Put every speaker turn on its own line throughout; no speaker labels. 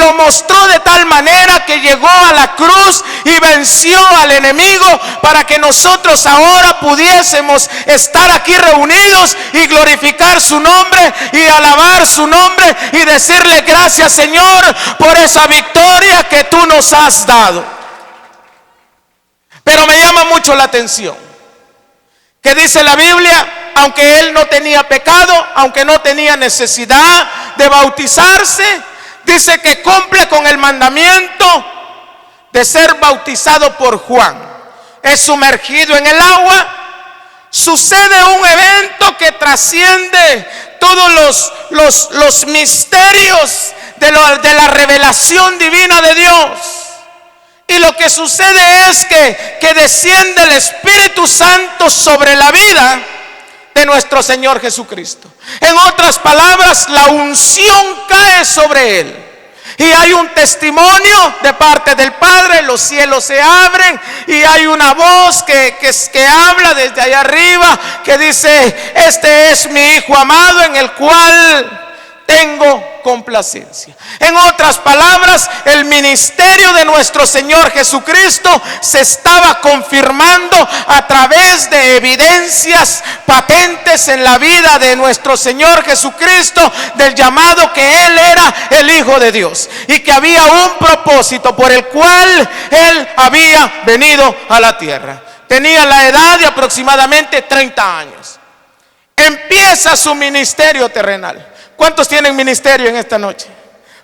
lo mostró de tal manera que llegó a la cruz y venció al enemigo para que nosotros ahora pudiésemos estar aquí reunidos y glorificar su nombre y alabar su nombre y decirle gracias, Señor, por esa victoria que tú nos has dado. Pero me llama mucho la atención que dice la Biblia, aunque él no tenía pecado, aunque no tenía necesidad de bautizarse, dice que cumple con el mandamiento de ser bautizado por Juan. Es sumergido en el agua. Sucede un evento que trasciende todos los misterios de la revelación divina de Dios. Y lo que sucede es que desciende el Espíritu Santo sobre la vida de nuestro Señor Jesucristo. En otras palabras, la unción cae sobre él. Y hay un testimonio de parte del Padre, los cielos se abren y hay una voz que habla desde allá arriba, que dice: este es mi Hijo amado en el cual tengo complacencia. En otras palabras, el ministerio de nuestro Señor Jesucristo se estaba confirmando a través de evidencias patentes en la vida de nuestro Señor Jesucristo, del llamado que Él era el Hijo de Dios y que había un propósito por el cual Él había venido a la tierra. Tenía la edad de aproximadamente 30 años. Empieza su ministerio terrenal. ¿Cuántos tienen ministerio en esta noche?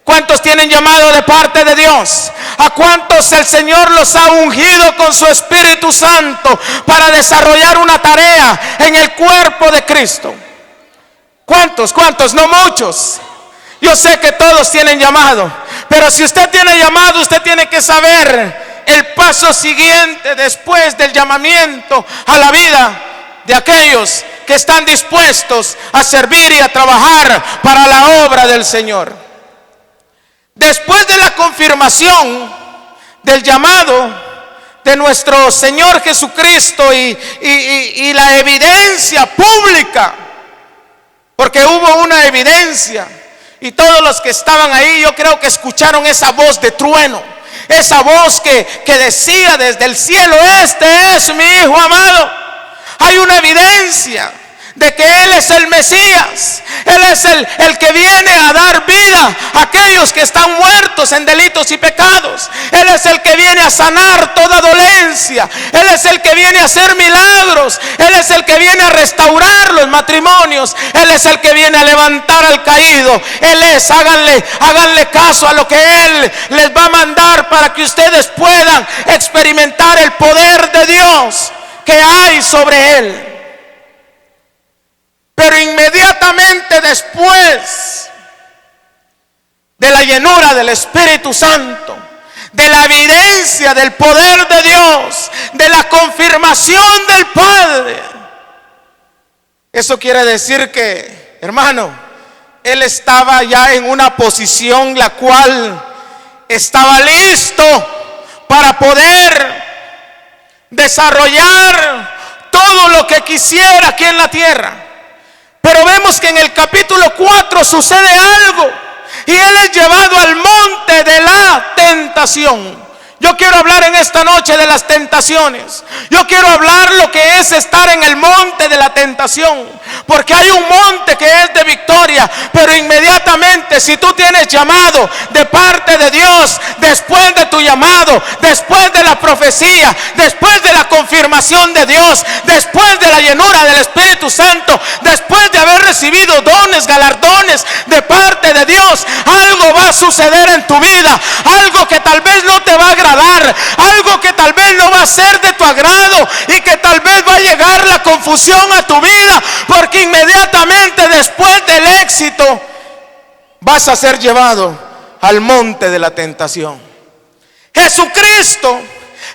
¿Cuántos tienen llamado de parte de Dios? ¿A cuántos el Señor los ha ungido con su Espíritu Santo para desarrollar una tarea en el cuerpo de Cristo? ¿Cuántos? No muchos. Yo sé que todos tienen llamado, pero si usted tiene llamado, usted tiene que saber el paso siguiente después del llamamiento a la vida de aquellos que están dispuestos a servir y a trabajar para la obra del Señor. Después de la confirmación del llamado de nuestro Señor Jesucristo y la evidencia pública, porque hubo una evidencia, y todos los que estaban ahí, yo creo que escucharon esa voz de trueno, esa voz que decía desde el cielo: este es mi Hijo amado. Hay una evidencia de que Él es el Mesías. Él es el que viene a dar vida a aquellos que están muertos en delitos y pecados. Él es el que viene a sanar toda dolencia. Él es el que viene a hacer milagros. Él es el que viene a restaurar los matrimonios. Él es el que viene a levantar al caído. Él es, háganle caso a lo que Él les va a mandar para que ustedes puedan experimentar el poder de Dios que hay sobre Él. Pero inmediatamente después de la llenura del Espíritu Santo, de la evidencia del poder de Dios, de la confirmación del Padre, eso quiere decir que, hermano, Él estaba ya en una posición la cual estaba listo para poder desarrollar todo lo que quisiera aquí en la tierra. Pero vemos que en el capítulo 4 sucede algo y Él es llevado al monte de la tentación. Yo quiero hablar en esta noche de las tentaciones. Yo quiero hablar lo que es estar en el monte de la tentación, porque hay un monte que es de victoria, pero inmediatamente, si tú tienes llamado de parte de Dios, después de tu llamado, después de la profecía, después de la confirmación de Dios, después de la llenura del Espíritu Santo, después de haber recibido dones, galardones de parte de Dios, algo va a suceder en tu vida, algo que tal vez no te va a agradar, algo que tal vez no va a ser de tu agrado y que tal vez va a llegar la confusión a tu vida, porque inmediatamente después del éxito vas a ser llevado al monte de la tentación. Jesucristo,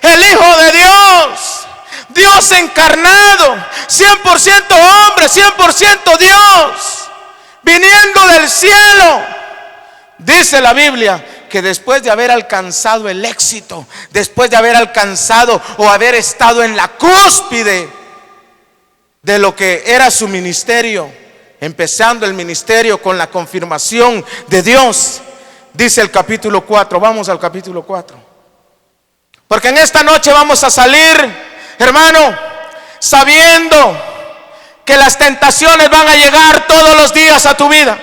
el Hijo de Dios, Dios encarnado, 100% hombre, 100% Dios, viniendo del cielo, dice la Biblia que después de haber alcanzado el éxito, después de haber alcanzado o haber estado en la cúspide de lo que era su ministerio, empezando el ministerio con la confirmación de Dios, dice el capítulo 4. Vamos al capítulo 4. Porque en esta noche vamos a salir, hermano, sabiendo que las tentaciones van a llegar todos los días a tu vida.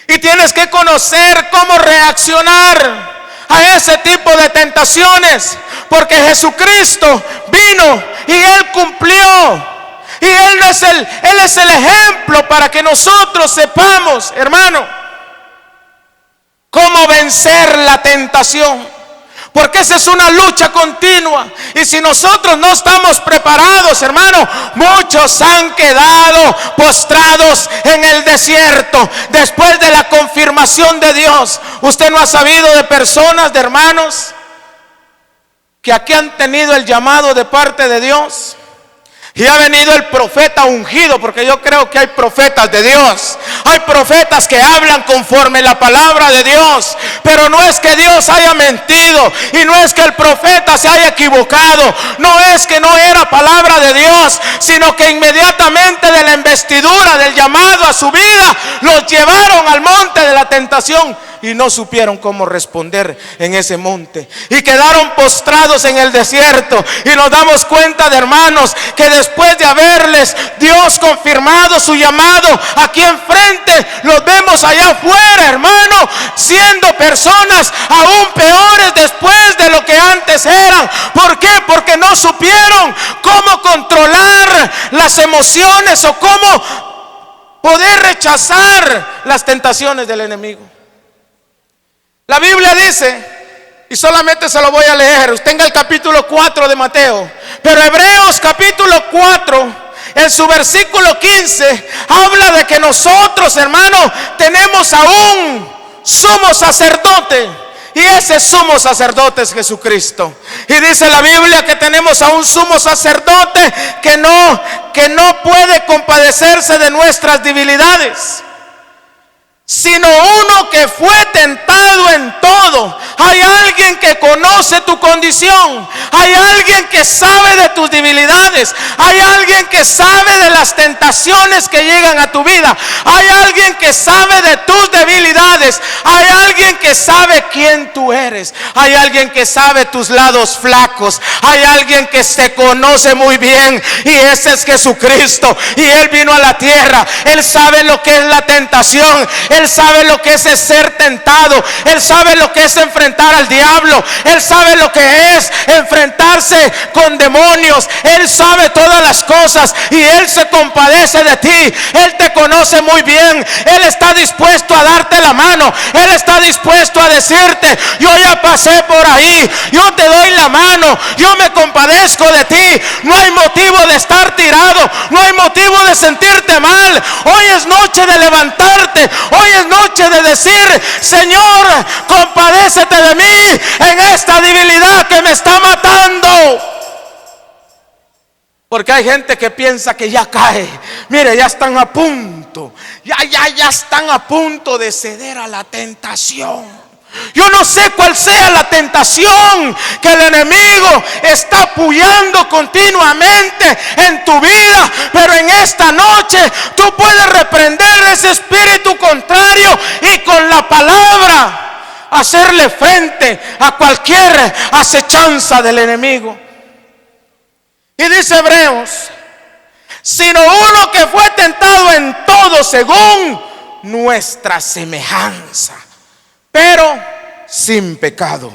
Y tienes que conocer cómo reaccionar a ese tipo de tentaciones. Porque Jesucristo vino y Él cumplió. Y Él es el ejemplo para que nosotros sepamos, hermano, cómo vencer la tentación. Porque esa es una lucha continua. Y si nosotros no estamos preparados, hermano, muchos han quedado postrados en el desierto después de la confirmación de Dios. Usted no ha sabido de personas, de hermanos, que aquí han tenido el llamado de parte de Dios. Y ha venido el profeta ungido, porque yo creo que hay profetas de Dios. Hay profetas que hablan conforme la palabra de Dios. Pero no es que Dios haya mentido, y no es que el profeta se haya equivocado. No es que no era palabra de Dios, sino que inmediatamente de la investidura, del llamado a su vida, los llevaron al monte de la tentación. Y no supieron cómo responder en ese monte. Y quedaron postrados en el desierto. Y nos damos cuenta, de hermanos, que después de haberles Dios confirmado su llamado aquí enfrente, los vemos allá afuera, hermano, siendo personas aún peores después de lo que antes eran. ¿Por qué? Porque no supieron cómo controlar las emociones o cómo poder rechazar las tentaciones del enemigo. La Biblia dice, y solamente se lo voy a leer, usted en el capítulo 4 de Mateo, pero Hebreos capítulo 4, en su versículo 15, habla de que nosotros, hermanos, tenemos a un sumo sacerdote, y ese sumo sacerdote es Jesucristo. Y dice la Biblia que tenemos a un sumo sacerdote que no puede compadecerse de nuestras debilidades, sino uno que fue tentado en todo. Hay alguien que conoce tu condición. Hay alguien que sabe de tus debilidades. Hay alguien que sabe de las tentaciones que llegan a tu vida. Hay alguien que sabe de tus debilidades. Hay alguien que sabe quién tú eres. Hay alguien que sabe tus lados flacos. Hay alguien que se conoce muy bien, y ese es Jesucristo. Y Él vino a la tierra. Él sabe lo que es la tentación. Él sabe lo que es ser tentado. Él sabe lo que es enfrentar al diablo. Él sabe lo que es enfrentarse con demonios. Él sabe todas las cosas y Él se compadece de ti. Él te conoce muy bien. Él está dispuesto a darte la mano. Él está dispuesto a decirte: yo ya pasé por ahí, yo te doy la mano, yo me compadezco de ti. No hay motivo de estar tirado, no hay motivo de sentirte mal. Hoy es noche de levantarte. Hoy es noche de decir: Señor, compadécete de mí en esta debilidad que me está matando. Porque hay gente que piensa que ya cae. Mire, ya están a punto, ya están a punto de ceder a la tentación. Yo no sé cuál sea la tentación que el enemigo está apoyando continuamente en tu vida, pero en esta noche tú puedes reprender ese espíritu contrario y con la palabra hacerle frente a cualquier acechanza del enemigo. Y dice Hebreos: sino uno que fue tentado en todo según nuestra semejanza, pero sin pecado.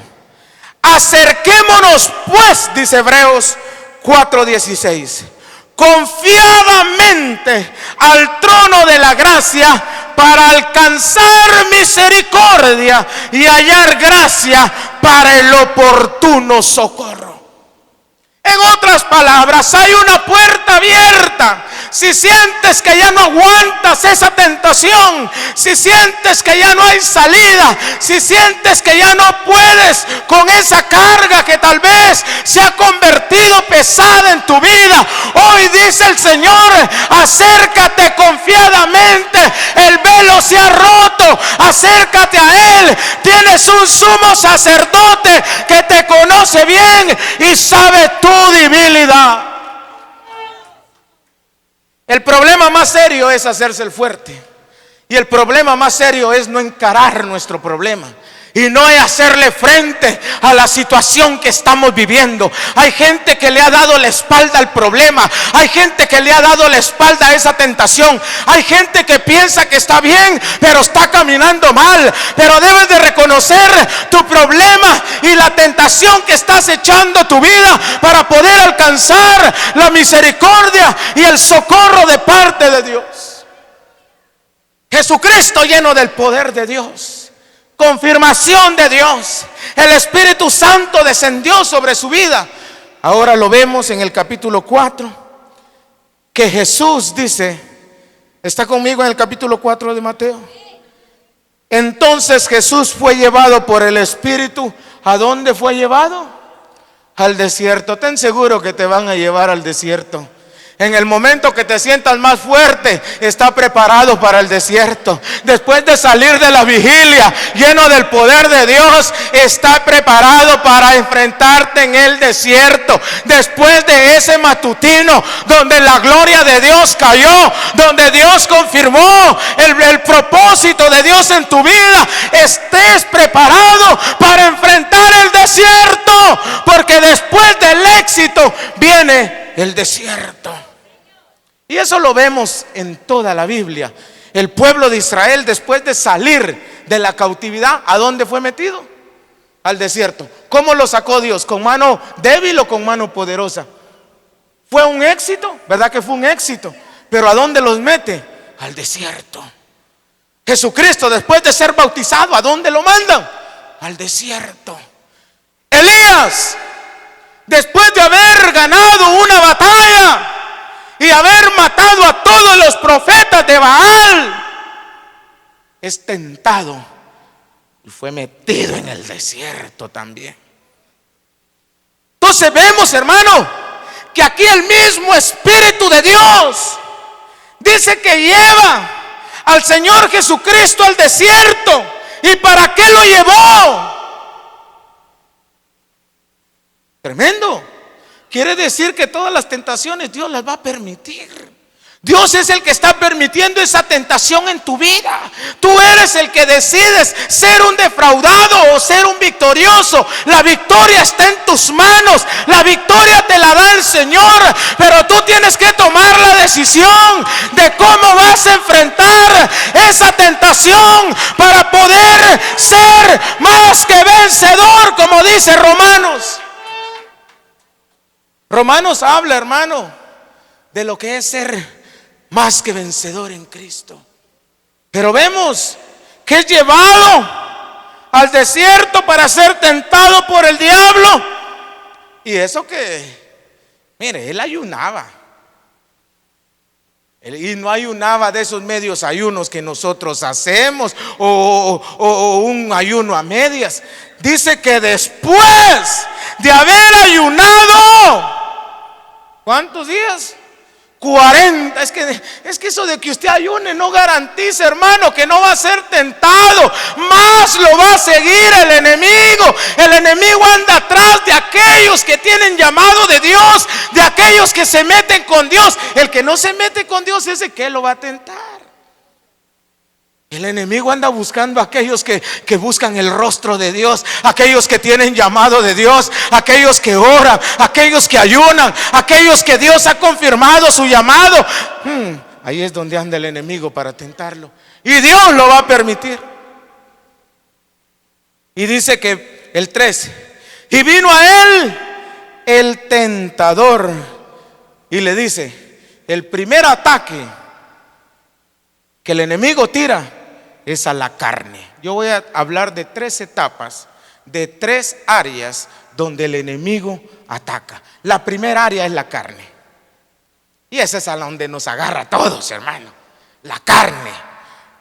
Acerquémonos pues, dice Hebreos 4:16, confiadamente al trono de la gracia, para alcanzar misericordia y hallar gracia para el oportuno socorro. En otras palabras, hay una puerta abierta. Si sientes que ya no aguantas esa tentación, si sientes que ya no hay salida, si sientes que ya no puedes con esa carga que tal vez se ha convertido pesada en tu vida, hoy dice el Señor: acércate confiadamente, el velo se ha roto, acércate a Él. Tienes un sumo sacerdote que te conoce bien y sabe tu debilidad. El problema más serio es hacerse el fuerte Y el problema más serio es no encarar nuestro problema y no hacerle frente a la situación que estamos viviendo. Hay gente que le ha dado la espalda al problema. Hay gente que le ha dado la espalda a esa tentación. Hay gente que piensa que está bien, pero está caminando mal. Pero debes de reconocer tu problema y la tentación que estás echando a tu vida para poder alcanzar la misericordia y el socorro de parte de Dios. Jesucristo, lleno del poder de Dios, confirmación de Dios, el Espíritu Santo descendió sobre su vida. Ahora lo vemos en el capítulo 4, que Jesús dice, ¿está conmigo en el capítulo 4 de Mateo? Entonces Jesús fue llevado por el Espíritu. ¿A dónde fue llevado? Al desierto. Ten seguro que te van a llevar al desierto. En el momento que te sientas más fuerte, está preparado para el desierto. Después de salir de la vigilia, lleno del poder de Dios, está preparado para enfrentarte en el desierto. Después de ese matutino, donde la gloria de Dios cayó, donde Dios confirmó el propósito de Dios en tu vida, estés preparado para enfrentar el desierto, porque después del éxito viene el desierto. Y eso lo vemos en toda la Biblia. El pueblo de Israel, después de salir de la cautividad, ¿a dónde fue metido? Al desierto. ¿Cómo lo sacó Dios? ¿Con mano débil o con mano poderosa? ¿Fue un éxito? ¿Verdad que fue un éxito? Pero ¿a dónde los mete? Al desierto. Jesucristo, después de ser bautizado, ¿a dónde lo mandan? Al desierto. Elías, después de haber ganado una batalla y haber matado a todos los profetas de Baal, es tentado y fue metido en el desierto también. Entonces vemos, hermano, que aquí el mismo Espíritu de Dios dice que lleva al Señor Jesucristo al desierto. ¿Y para qué lo llevó? Tremendo. Quiere decir que todas las tentaciones Dios las va a permitir. Dios es el que está permitiendo esa tentación en tu vida. Tú eres el que decides ser un defraudado o ser un victorioso. La victoria está en tus manos. La victoria te la da el Señor. Pero tú tienes que tomar la decisión de cómo vas a enfrentar esa tentación para poder ser más que vencedor, como dice Romanos. Romanos habla, hermano, de lo que es ser más que vencedor en Cristo. Pero vemos que es llevado al desierto para ser tentado por el diablo. Y eso que, mire, él ayunaba. Y no ayunaba de esos medios ayunos que nosotros hacemos o un ayuno a medias. Dice que después de haber ayunado, ¿cuántos días? 40. Es que eso de que usted ayune no garantiza, hermano, que no va a ser tentado. Más lo va a seguir el enemigo. El enemigo anda atrás de aquellos que tienen llamado de Dios, de aquellos que se meten con Dios. El que no se mete con Dios, ese que lo va a tentar. El enemigo anda buscando a aquellos que buscan el rostro de Dios, aquellos que tienen llamado de Dios, aquellos que oran, aquellos que ayunan, aquellos que Dios ha confirmado su llamado. Ahí es donde anda el enemigo para tentarlo. Y Dios lo va a permitir. Y dice que el 13, y vino a él el tentador y le dice, el primer ataque que el enemigo tira es a la carne. Yo voy a hablar de 3 etapas, de 3 áreas donde el enemigo ataca. La primera área es la carne. Y esa es a donde nos agarra a todos, hermano. La carne.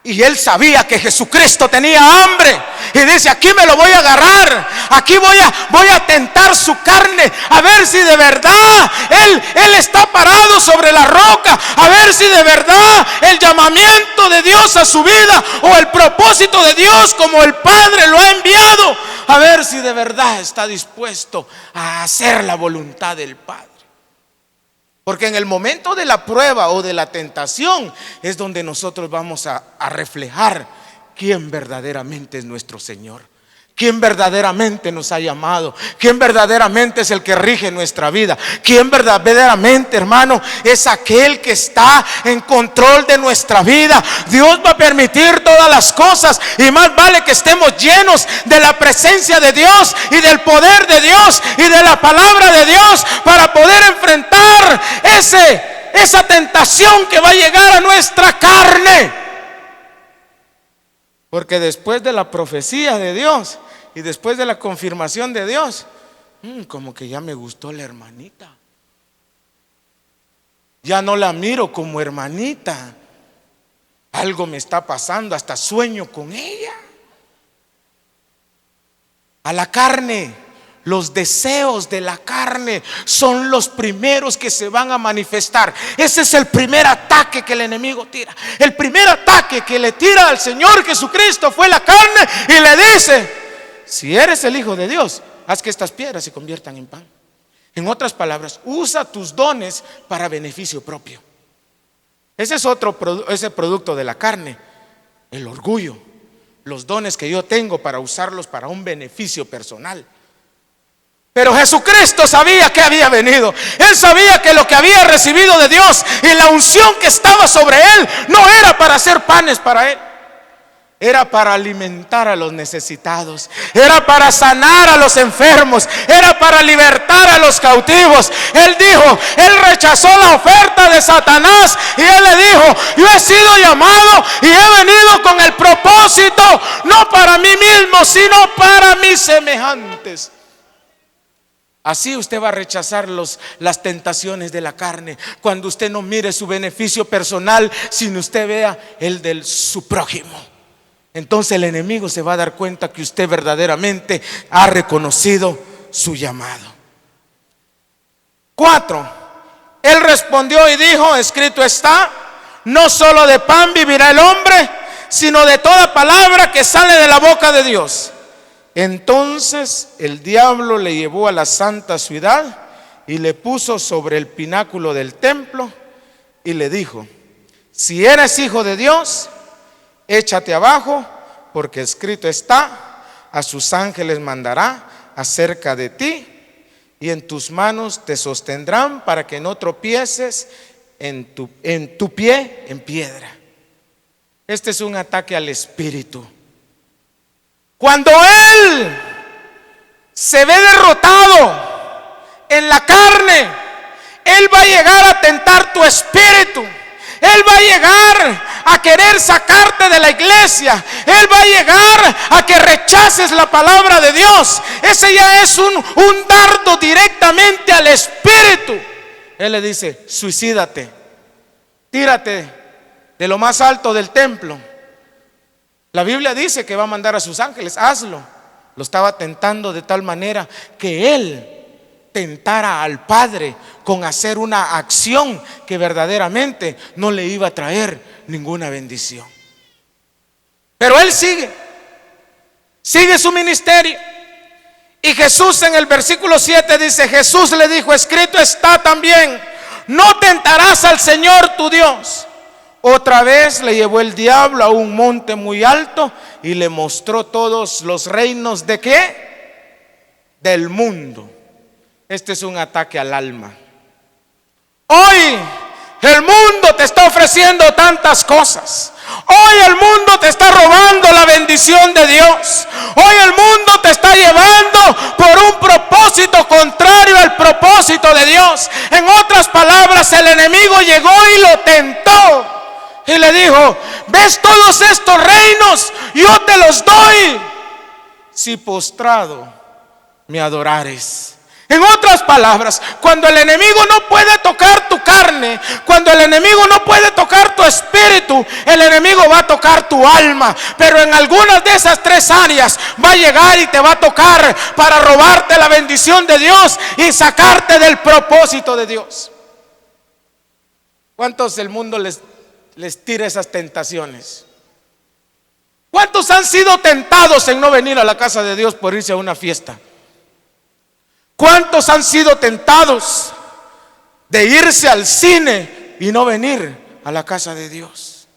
Y él sabía que Jesucristo tenía hambre. Y dice, aquí me lo voy a agarrar. Aquí voy a tentar su carne. A ver si de verdad él está parado sobre la roca. A ver si de verdad el llamamiento de Dios a su vida, o el propósito de Dios como el Padre lo ha enviado, a ver si de verdad está dispuesto a hacer la voluntad del Padre. Porque en el momento de la prueba o de la tentación es donde nosotros vamos a reflejar quién verdaderamente es nuestro Señor, quién verdaderamente nos ha llamado, quién verdaderamente es el que rige nuestra vida, quién verdaderamente, hermano, es aquel que está en control de nuestra vida. Dios va a permitir todas las cosas, y más vale que estemos llenos de la presencia de Dios y del poder de Dios y de la palabra de Dios para poder enfrentar esa tentación que va a llegar a nuestra carne. Porque después de la profecía de Dios y después de la confirmación de Dios, como que ya me gustó la hermanita. Ya no la miro como hermanita. Algo me está pasando, hasta sueño con ella. A la carne, los deseos de la carne son los primeros que se van a manifestar. Ese es el primer ataque que el enemigo tira. El primer ataque que le tira al Señor Jesucristo fue la carne, y le dice: si eres el Hijo de Dios, haz que estas piedras se conviertan en pan. En otras palabras, usa tus dones para beneficio propio. Ese es ese producto de la carne, el orgullo, los dones que yo tengo para usarlos para un beneficio personal. Pero Jesucristo sabía que había venido. Él sabía que lo que había recibido de Dios y la unción que estaba sobre él no era para hacer panes para él. Era para alimentar a los necesitados, era para sanar a los enfermos, era para libertar a los cautivos. Él rechazó la oferta de Satanás y él le dijo: yo he sido llamado y he venido con el propósito, no para mí mismo, sino para mis semejantes. Así usted va a rechazar las tentaciones de la carne, cuando usted no mire su beneficio personal, sino usted vea el de su prójimo. Entonces el enemigo se va a dar cuenta que usted verdaderamente ha reconocido su llamado. 4. Él respondió y dijo: escrito está, no solo de pan vivirá el hombre, sino de toda palabra que sale de la boca de Dios. Entonces el diablo le llevó a la santa ciudad y le puso sobre el pináculo del templo y le dijo: si eres hijo de Dios, échate abajo, porque escrito está: a sus ángeles mandará acerca de ti, y en tus manos te sostendrán para que no tropieces en tu pie en piedra. Este es un ataque al espíritu. Cuando él se ve derrotado en la carne, él va a llegar a tentar tu espíritu. Él va a llegar a querer sacarte de la iglesia. Él va a llegar a que rechaces la palabra de Dios. Ese ya es un dardo directamente al espíritu. Él le dice: suicídate, tírate de lo más alto del templo. La Biblia dice que va a mandar a sus ángeles, hazlo. Lo estaba tentando de tal manera que él tentara al Padre con hacer una acción que verdaderamente no le iba a traer ninguna bendición. Pero él sigue su ministerio. Y Jesús, en el versículo 7 dice: Jesús le dijo: escrito está también, no tentarás al Señor tu Dios. Otra vez le llevó el diablo a un monte muy alto y le mostró todos los reinos ¿de qué? Del mundo. Este es un ataque al alma. Hoy el mundo te está ofreciendo tantas cosas. Hoy el mundo te está robando la bendición de Dios. Hoy el mundo te está llevando por un propósito contrario al propósito de Dios. En otras palabras, el enemigo llegó y lo tentó y le dijo: ¿ves todos estos reinos? Yo te los doy si postrado me adorares. En otras palabras, cuando el enemigo no puede tocar tu carne, cuando el enemigo no puede tocar tu espíritu, el enemigo va a tocar tu alma. Pero en algunas de esas 3 áreas va a llegar y te va a tocar para robarte la bendición de Dios y sacarte del propósito de Dios. ¿Cuántos del mundo les tira esas tentaciones? ¿Cuántos han sido tentados en no venir a la casa de Dios por irse a una fiesta? ¿Cuántos han sido tentados de irse al cine y no venir a la casa de Dios.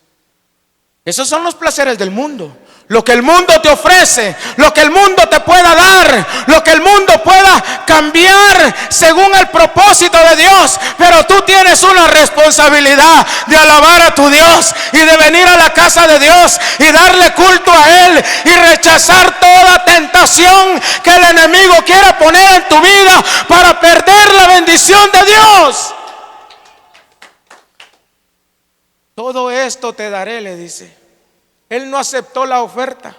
Esos son los placeres del mundo. Lo que el mundo te ofrece, lo que el mundo te pueda dar, lo que el mundo pueda cambiar según el propósito de Dios. Pero tú tienes una responsabilidad de alabar a tu Dios y de venir a la casa de Dios y darle culto a Él y rechazar toda tentación que el enemigo quiera poner en tu vida para perder la bendición de Dios. Todo esto te daré, le dice. Él no aceptó la oferta.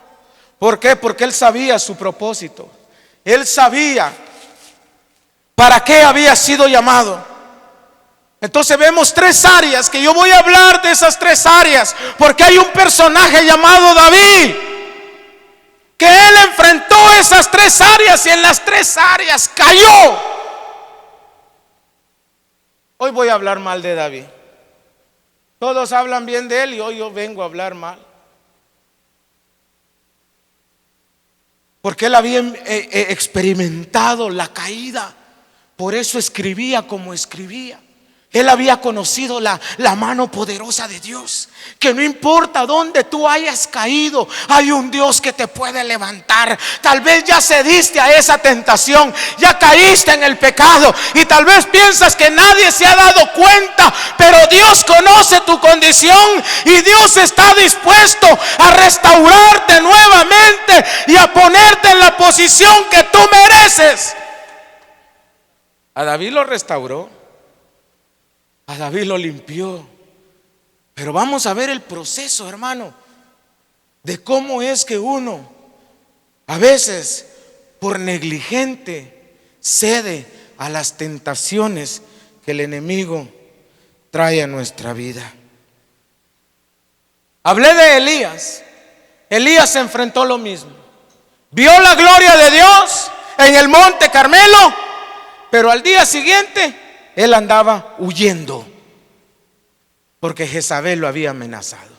¿Por qué? Porque él sabía su propósito. Él sabía para qué había sido llamado. Entonces vemos tres áreas, que yo voy a hablar de esas tres áreas, porque hay un personaje llamado David, que él enfrentó esas tres áreas y en las tres áreas cayó. Hoy voy a hablar mal de David. Todos hablan bien de él y hoy yo vengo a hablar mal. Porque él había experimentado la caída. Por eso escribía como escribía. Él había conocido la mano poderosa de Dios. Que no importa dónde tú hayas caído, hay un Dios que te puede levantar. Tal vez ya cediste a esa tentación, ya caíste en el pecado y tal vez piensas que nadie se ha dado cuenta, pero Dios conoce tu condición y Dios está dispuesto a restaurarte nuevamente y a ponerte en la posición que tú mereces. A David lo restauró. A David lo limpió. Pero vamos a ver el proceso, hermano, de cómo es que uno a veces por negligente cede a las tentaciones que el enemigo trae a nuestra vida. Hablé de Elías. Elías se enfrentó a lo mismo. Vio la gloria de Dios en el monte Carmelo, pero al día siguiente él andaba huyendo porque Jezabel lo había amenazado.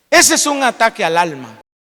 Ese es un ataque al alma.